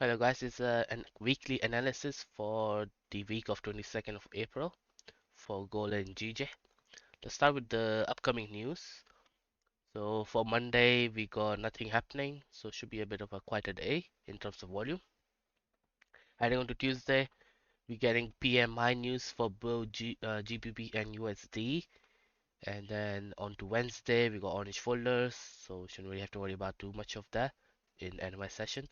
Hello guys, it's a weekly analysis for the week of 22nd of April for gold and GJ. Let's start with the upcoming news. So for Monday, we got nothing happening, so should be a bit of a quieter day in terms of volume. Heading on to Tuesday, we're getting PMI news for both GBP and USD. And then on to Wednesday, we got orange folders, so shouldn't really have to worry about too much of that in NY session.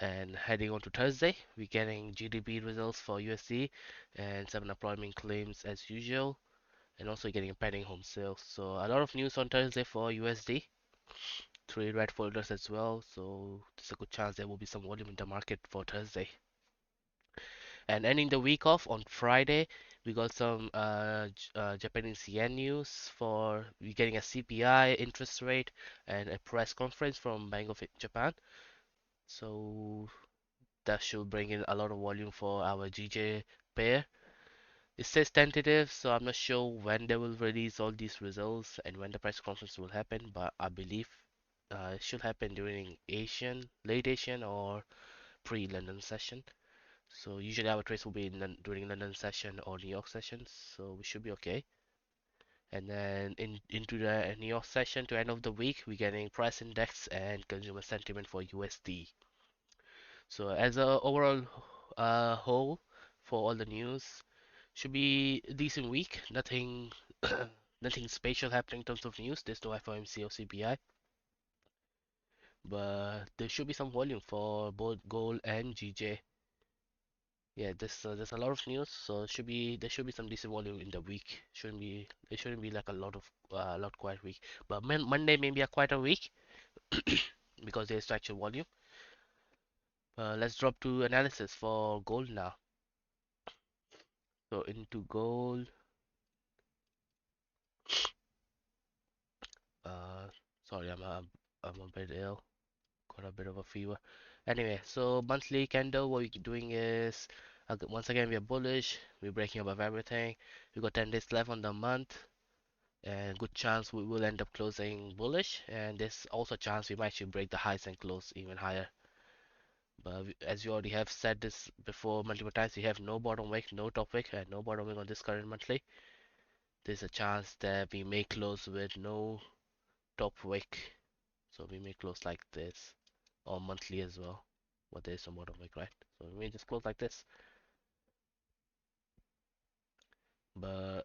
And heading on to Thursday, we're getting GDP results for USD and some unemployment claims as usual, and also getting pending home sales. So a lot of news on Thursday for USD, three red folders as well. So there's a good chance there will be some volume in the market for Thursday. And ending the week off on Friday, we got some Japanese yen news for we're getting a CPI interest rate and a press conference from Bank of Japan. So that should bring in a lot of volume for our GJ pair. It says tentative, so I'm not sure when they will release all these results and when the press conference will happen, but I believe it should happen during late Asian or pre-London session. So usually our trades will be during London session or New York session, so we should be okay. And then into the New York session to end of the week, we're getting price index and consumer sentiment for USD. So as a overall whole for all the news, should be a decent week. Nothing nothing special happening in terms of news. There's no FOMC or CPI, but there should be some volume for both gold and GJ. Yeah, there's a lot of news, so there should be some decent volume in the week. It shouldn't be like a lot quiet week. But Monday may be a quieter week because there's actual volume. Let's drop to analysis for gold now. So into gold, uh, sorry, I'm a bit ill, got a bit of a fever. Anyway, so monthly candle, what we're doing is, once again we are bullish. We're breaking above everything. We got 10 days left on the month, and good chance we will end up closing bullish. And there's also a chance we might actually break the highs and close even higher. But as you already have said this before multiple times, we have no bottom wick, no top wick, and no bottom wick on this current monthly. There's a chance that we may close with no top wick, so we may close like this, or monthly as well. But there's some bottom wick, right? So we may just close like this. But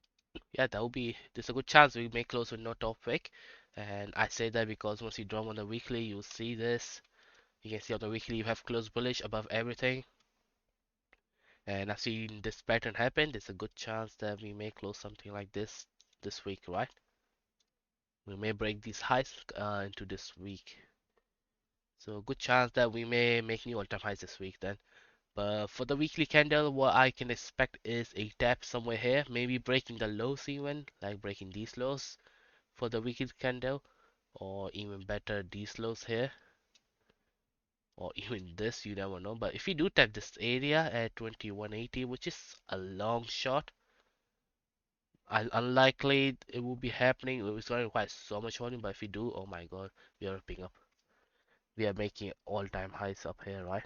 yeah, that will be there's a good chance we may close with no top wick. And I say that because once you draw on the weekly, you'll see this. You can see on the weekly you have closed bullish above everything. And I've seen this pattern happen. There's a good chance that we may close something like this week, right? We may break these highs into this week. So good chance that we may make new all-time highs this week then. But for the weekly candle, what I can expect is a tap somewhere here, maybe breaking the lows even, like breaking these lows for the weekly candle, or even better, these lows here, or even this, you never know. But if you do tap this area at 2180, which is a long shot, unlikely it will be happening. It's going to require so much volume, but if we do, oh my god, we are ripping up. We are making all-time highs up here, right?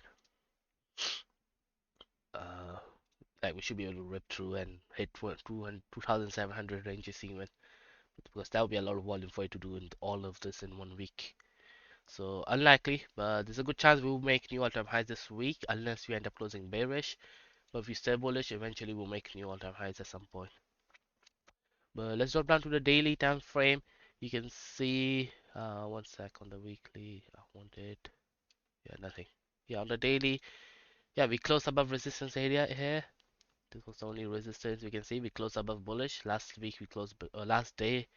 Uh, like we should be able to rip through and hit 2,700 ranges even, because that would be a lot of volume for you to do in all of this in 1 week. So unlikely, but there's a good chance we will make new all-time highs this week unless we end up closing bearish. But if we stay bullish, eventually we'll make new all-time highs at some point. But let's drop down to the daily time frame. You can see, one sec on the weekly. I want it. Yeah, nothing. Yeah, on the daily, yeah, we closed above resistance area here. This was the only resistance we can see. We closed above bullish. Last week we closed, last day,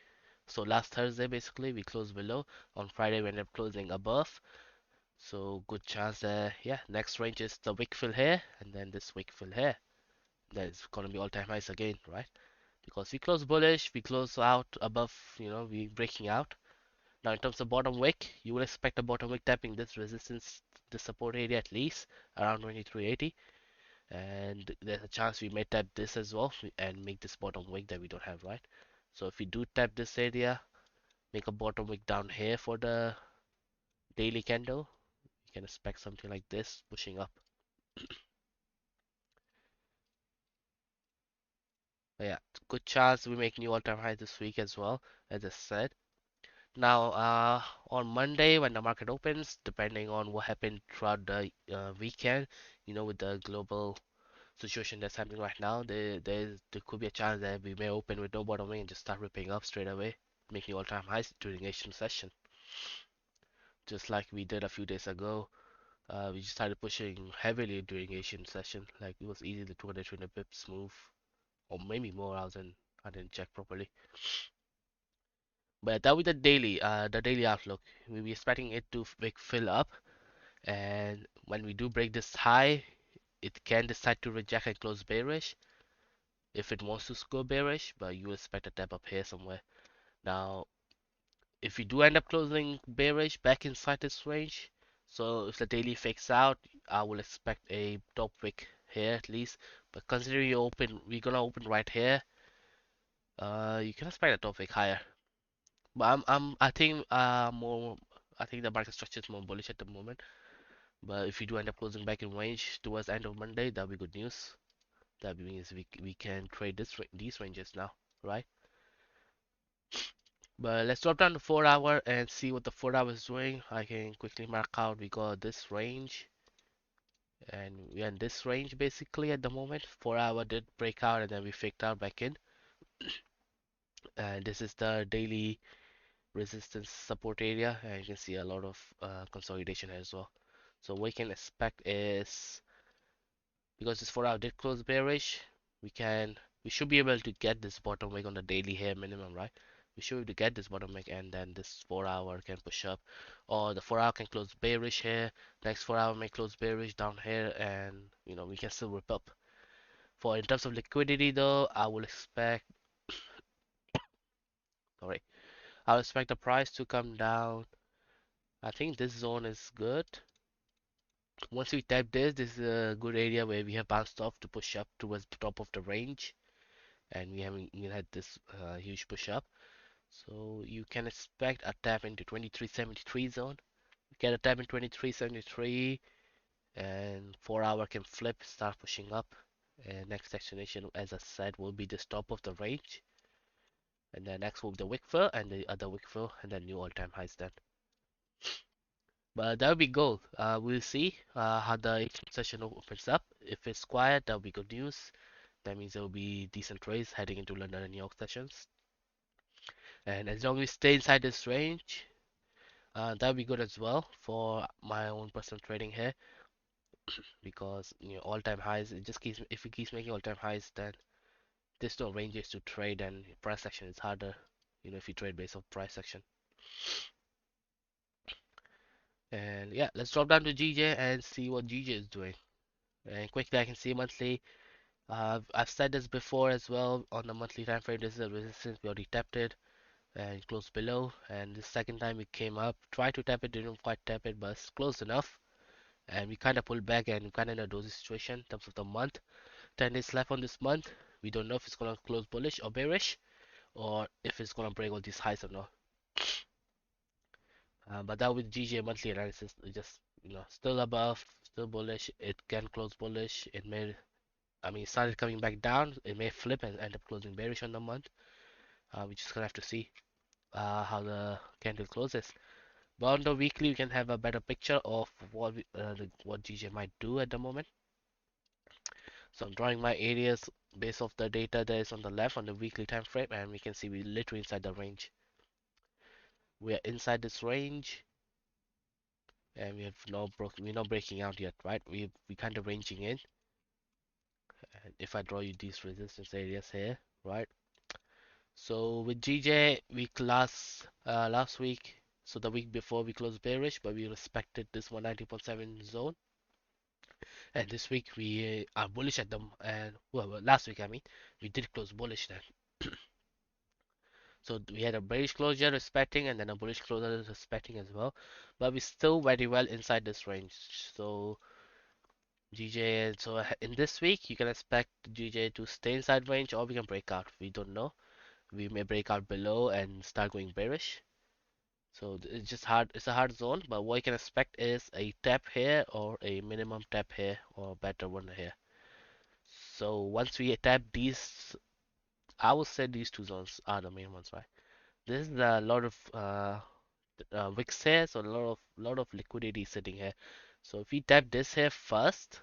so last Thursday basically, we closed below. On Friday we ended up closing above. So good chance that, yeah, next range is the wick fill here, and then this wick fill here. That is gonna be all-time highs again, right? Because we close bullish, we close out above, we breaking out. Now in terms of bottom wick, you will expect a bottom wick tapping this resistance, this support area at least around 2380, and there's a chance we may tap this as well and make this bottom wick that we don't have, right? So if we do tap this area, make a bottom wick down here for the daily candle, You can expect something like this pushing up. But yeah, good chance we make new all-time high this week as well, as I said. Now, on Monday when the market opens, depending on what happened throughout the weekend, with the global situation that's happening right now, there could be a chance that we may open with no bottoming and just start ripping up straight away, making all-time highs during Asian session, just like we did a few days ago. We just started pushing heavily during Asian session, like it was easy the 220 pips move, or maybe more. I didn't check properly. But that with the daily outlook, we'll be expecting it to make fill up, and when we do break this high, it can decide to reject and close bearish if it wants to go bearish, but you expect a tap up here somewhere. Now, if we do end up closing bearish back inside this range, so if the daily fakes out, I will expect a top wick here at least. But considering we're gonna open right here, you can expect a top wick higher. But I think the market structure is more bullish at the moment. But if you do end up closing back in range towards the end of Monday, that'll be good news. That means we can trade these ranges now, right? But let's drop down to 4 hour and see what the 4 hour is doing. I can quickly mark out we got this range and we're in this range basically at the moment. 4 hour did break out and then we faked out back in. And this is the daily resistance support area and you can see a lot of consolidation as well. So what we can expect is because this 4 hour did close bearish, we should be able to get this bottom wick on the daily here minimum, right? We should be able to get this bottom wick and then this 4 hour can push up, or the 4 hour can close bearish here. Next 4 hour may close bearish down here, and we can still rip up. For in terms of liquidity though, sorry, I'll expect the price to come down. I think this zone is good. Once we tap this is a good area where we have bounced off to push up towards the top of the range, and we haven't even had this huge push up. So you can expect a tap into 2373 zone. Get a tap in 2373, and 4 hour can flip, start pushing up. And next destination, as I said, will be the top of the range. And then next will be the wick fill and the other wick fill, and then new all-time highs then. But that will be gold. We'll see how the Asian session opens up. If it's quiet, that will be good news. That means there will be decent trades heading into London and New York sessions. And as long as we stay inside this range, that'll be good as well for my own personal trading here because all-time highs. It just keeps if it keeps making all-time highs, then there's no ranges to trade, and price action is harder. If you trade based on price action. And yeah, let's drop down to GJ and see what GJ is doing. And quickly, I can see monthly. I've said this before as well on the monthly time frame. This is a resistance we already tapped it and closed below. And the second time it came up, tried to tap it, didn't quite tap it, but it's close enough. And we kind of pulled back and kind of in a dozy situation in terms of the month. 10 days left on this month. We don't know if it's gonna close bullish or bearish, or if it's gonna break all these highs or not. But that with GJ monthly analysis, it just still above, still bullish. It can close bullish. It started coming back down. It may flip and end up closing bearish on the month. We're just gonna have to see how the candle closes. But on the weekly, we can have a better picture of what GJ might do at the moment. So I'm drawing my areas based off the data that is on the left on the weekly time frame, and we can see we're literally inside the range. We are inside this range, and we're not breaking out yet, right? We kind of ranging in. And if I draw you these resistance areas here, right? So with GJ, last week, so the week before we closed bearish, but we respected this 190.7 zone. And this week we are bullish at them, and last week we did close bullish then. So we had a bearish closure respecting and then a bullish closure respecting as well. But we're still very well inside this range. So GJ, so in this week you can expect GJ to stay inside range or we can break out. We don't know. We may break out below and start going bearish. So it's just hard. It's a hard zone, but what you can expect is a tap here or a minimum tap here or better one here. So once we tap these, I would say these two zones are the main ones, right? This is a lot of wicks here, so a lot of liquidity sitting here. So if we tap this here first,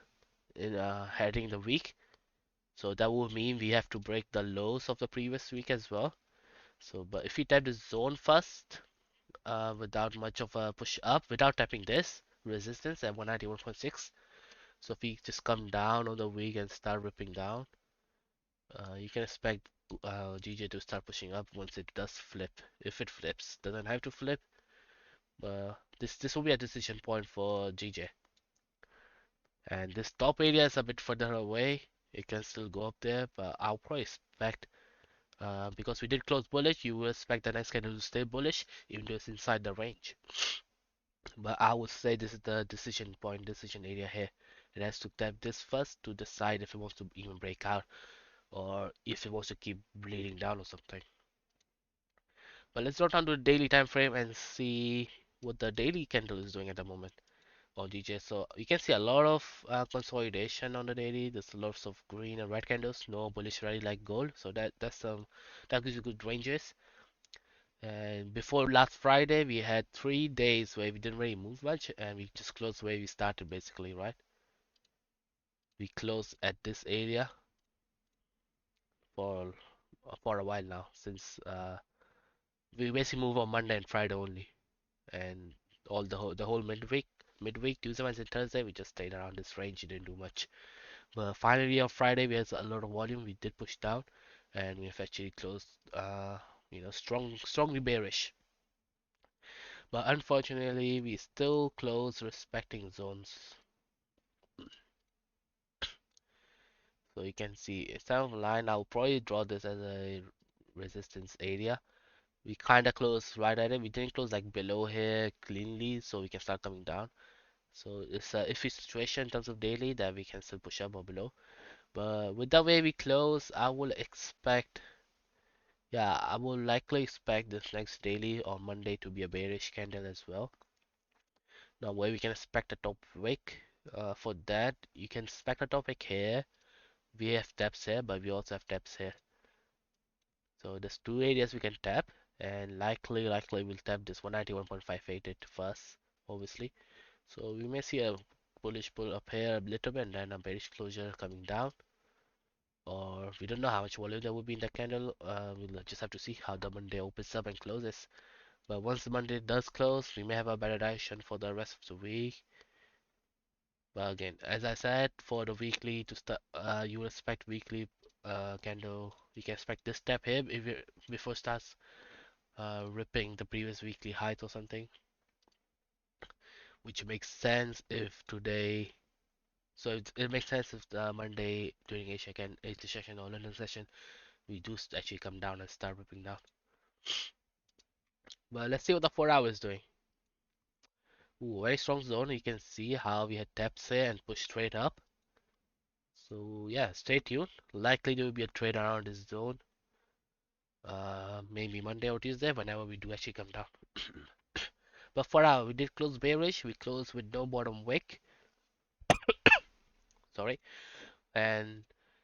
in heading the week, so that would mean we have to break the lows of the previous week as well. So, but if we tap the zone first, without much of a push up, without tapping this resistance at 191.6, so if we just come down on the week and start ripping down, you can expect GJ to start pushing up once it does flip. If it flips, doesn't have to flip. This will be a decision point for GJ. And this top area is a bit further away. It can still go up there, but I'll probably expect because we did close bullish, you will expect the next candle to stay bullish, even though it's inside the range. But I would say this is the decision point, decision area here. It has to tap this first to decide if it wants to even break out or if it wants to keep bleeding down or something. But let's go down to the daily time frame and see what the daily candle is doing at the moment on DJ. So you can see a lot of consolidation on the daily. There's lots of green and red candles, no bullish rally like gold. So that gives you good ranges. And before last Friday, we had 3 days where we didn't really move much, and we just closed where we started basically, right? We closed at this area for for a while now, since we basically move on Monday and Friday only, and all the whole midweek, Tuesday, Wednesday, Thursday, we just stayed around this range. We didn't do much. But finally on Friday, we had a lot of volume. We did push down, and we have actually closed, strongly bearish. But unfortunately, we still close respecting zones. So you can see instead of a line, I'll probably draw this as a resistance area. We kind of close right at it. We didn't close like below here cleanly, so we can start coming down. So it's a iffy situation in terms of daily that we can still push up or below. But with the way we close, I will likely expect this next daily on Monday to be a bearish candle as well. Now, where we can expect a top wick, for that, you can expect a top wick here. We have taps here, but we also have taps here. So there's two areas we can tap, and likely we'll tap this 191.58 at first, obviously. So we may see a bullish pull up here a little bit, and then a bearish closure coming down. Or we don't know how much volume there will be in the candle. We'll just have to see how the Monday opens up and closes. But once the Monday does close, we may have a better direction for the rest of the week. But again, as I said, for the weekly to start, you will expect weekly candle. You can expect this step here if it before it starts ripping the previous weekly height or something, which makes sense if today. So it makes sense if the Monday during Asia session or London session we do actually come down and start ripping down. But let's see what the 4 hours is doing. Ooh, very strong zone. You can see how we had taps here and push straight up. So yeah, stay tuned. Likely there will be a trade around this zone. Maybe Monday or Tuesday, whenever we do actually come down. But for now, we did close bearish. We closed with no bottom wick. Sorry. And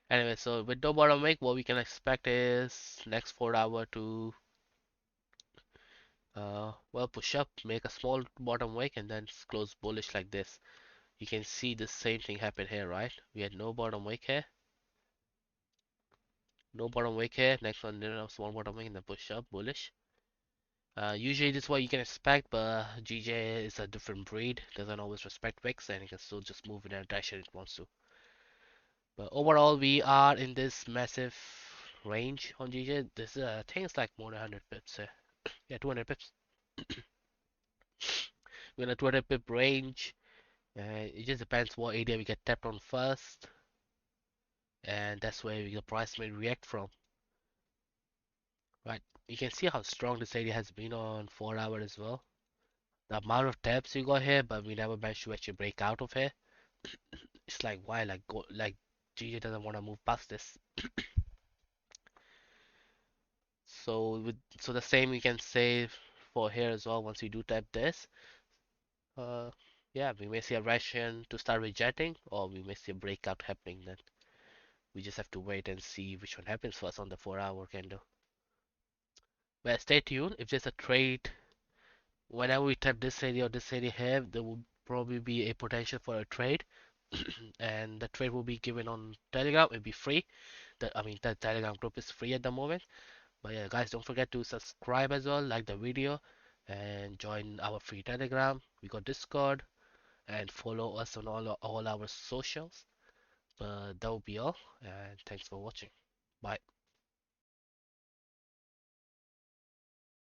anyway, so with no bottom wick, what we can expect is next 4 hour to well, push up, make a small bottom wick, and then close bullish like this. You can see the same thing happen here, right? We had no bottom wick here, no bottom wick here. Next one, then a small bottom wick, and then push up bullish. Usually this is what you can expect, but GJ is a different breed. Doesn't always respect wicks, and it can still just move in any direction it wants to. But overall, we are in this massive range on GJ. This I think it's like more than 100 pips. Yeah, 200 pips. We're in a 200 pip range. It just depends what area we get tapped on first, and that's where the price may react from. Right, you can see how strong this area has been on 4 hour as well. The amount of taps we got here, but we never managed to actually break out of here. It's like why, like GJ doesn't want to move past this. So the same we can say for here as well. Once we do tap this, uh, yeah, we may see a Russian to start rejecting, or we may see a breakout happening then. We just have to wait and see which one happens first on the 4 hour candle. But stay tuned. If there's a trade, whenever we tap this area or this area here, there will probably be a potential for a trade, and the trade will be given on Telegram. It'll be free. The Telegram group is free at the moment. But yeah, guys, don't forget to subscribe as well, like the video, and join our free Telegram. We got Discord, and follow us on all our socials. But that will be all, and thanks for watching. Bye.